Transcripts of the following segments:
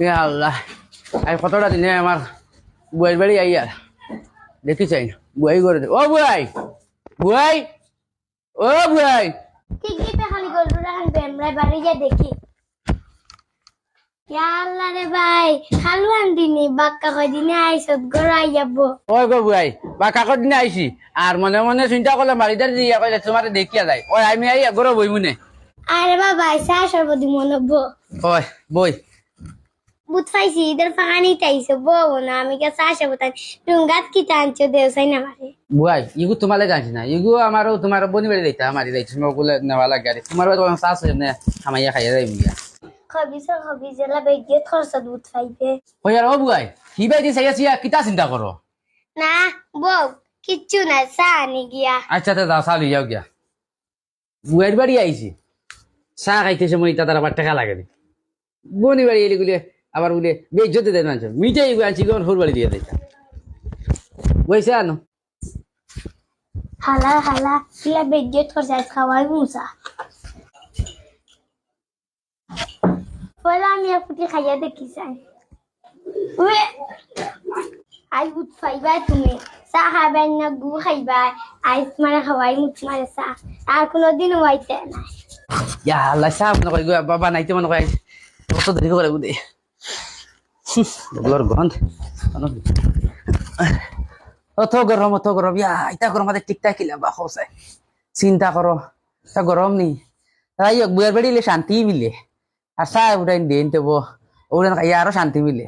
এ আল্লাহ, I কতটা দিনে আমার বুয়াই বাড়ি আই আর দেখি চাই না বুয়াই করে দে। ও বুয়াই, বুয়াই, ও বুয়াই। ঠিকই পে খালি গরু রাখান বেমরাই বাড়ি যা দেখি। ইয়া আল্লাহ রে ভাই, খালু আন্দিনি বাক্কা কই দিনে আইছত গরু আই যাবো। ওই গো বুয়াই বা কাকর দিনে আইসি আর মনে মনে চিন্তা করলাম বাড়িদার দিয়া কইলে তোমার দেখিয়া যায়। ওই আমি আই গরো বই মনে। আরে বাবা চা সর্বদি মনব্বো ওই বই বুত পাইছি ইদের ফাঁকানি তাইছো বউ না আমি কে চা সর্বতাই টুঙ্গাত কি টানছো দেও চাই না মারে। বুয়াই ইগু তোমালে জানছি না, ইগু আমারও তোমার বনি বাড়ি যাইতা আমারই যাইছি ওগুলো নেওয়া লাগে আর তোমার বাড়ি চাষ এমনি খামাইয়া খাইয়া যাই মিয়া। খবিজলা বেগিয়ে খরচা বুত পাইবে। ওই আর ও বুয়াই কি বাই দিছে আইয়া কিতা চিন্তা করো। না বউ কিচ্ছু না চা আনি গিয়া। আচ্ছা তে যাও চালু যাও গিয়া। বুয়ের বাড়ি আইছি চা খাইতেছে মই তার আবার টাকা লাগে নি বনি বাড়ি এলি গুলে আবার বলে বেজ্জতে দেন মানুষ মিটাই আনছি কেমন ফোর বাড়ি দিয়ে দিতা বইছে আনো। হালা হালা ইলা বেগিয়ে খরচা খাওয়াই মুসা। বলে আমি একটু খাইয়া দেখি চাই। উয়ে আই বুত পাইবা তুমি চা খাইবাই না গু খাইবাই আইস মানে খাওয়াই মুছ মারে চা আর কোনোদিন হইতে না। ইয়া আল্লাহ চা মনে করি বাবা নাইতে মনে করি কত দেরি করে বুঝে এগুলোর গন্ধ অত গরম ইয়া এটা গরম আমাদের ঠিকঠাক কিলাম বা খোসায় চিন্তা করো তা গরম নি তাই বুয়ের বাড়ি এলে শান্তি মিলে আর চা উঠাই দিন দেবো ওরা খাইয়া আরো শান্তি মিলে।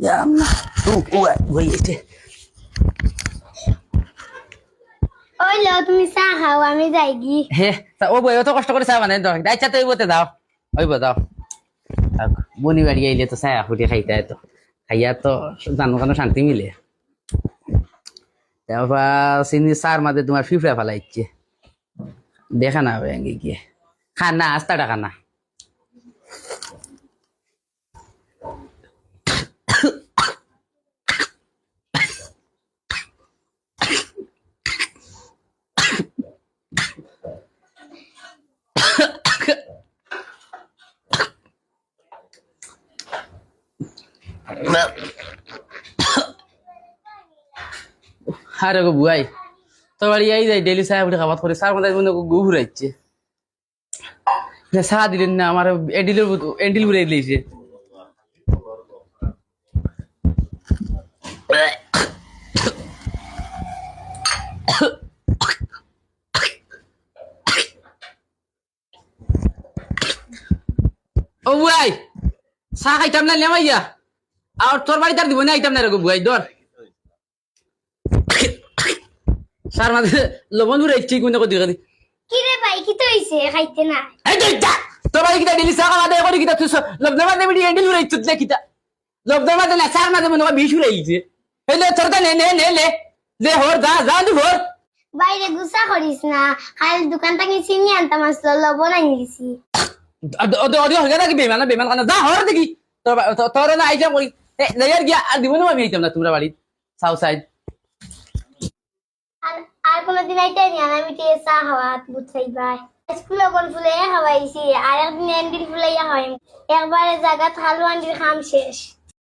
ইয়া আল্লাহ বই এসে ওই লো তুমি চা খাও আমি যাই গি। হে তা ও বই অত কষ্ট করে চা বানাই দরকার আচ্ছা তো ওইবতে দাও ওইব দাও বনি বাড়ি আইলে তো চা ফুটে খাইতে তো খাইয়া তো জানো কেন শান্তি মিলে। তারপর চিনি চার মাঝে তোমার ফিফড়া ফেলাইছে দেখা না ব্যাঙ্গে গিয়ে খানা আস্তাটা খানা। আরে গো বুয়াই তো বাড়ি আই যাই ডেলি চা উঠে খাবার করে চার মাথায় মনে গু ঘুরাইছে চা দিলেন না আমার এন্ডিল ঘুরাই দিয়েছে। ও বুয়াই চা খাইতাম না নেমাইয়া আর তোর বাড়ি তার দিব না আইতাম না রে গো বুয়াই ধর সার মাঝে লবণ ঘুরাইছি কোন কথা দি কি রে ভাই কি তো হইছে খাইতে না। এই তো যা তোর বাড়ি কিটা ডেলি চা খাওয়া দাওয়া করে কিটা তুই লবণের মাঝে মিডিয়ে এন্ডিল ঘুরাইছিস লে কিটা লবণের মাঝে না চার মাঝে মনে হয় বিষ ঘুরাইছে এই লে তোর নে নে নে লে লে হর যা যা তুই হর বাইরে গুসা করিস না খালি দোকান থেকে চিনি আনতাম আসলো লবণ আনি দিছি। অডিও হয়ে গেল কি বেমান কানা যা হর দেখি তোর না আইটাম করি লেয়ার গিয়া আর দিব না আমি আইতাম না তোমরা বাড়ি সাউথ সাইড আর আর কোনদিন আইতে নি আমি তে চা খাওয়া বুত খাইবাই স্কুল কোন ফুলে খাওয়াইছি আর একদিন এন্ডিল ফুলাইয়া খাওয়াই একবারে জায়গা খালু আন্ডির খাম শেষ।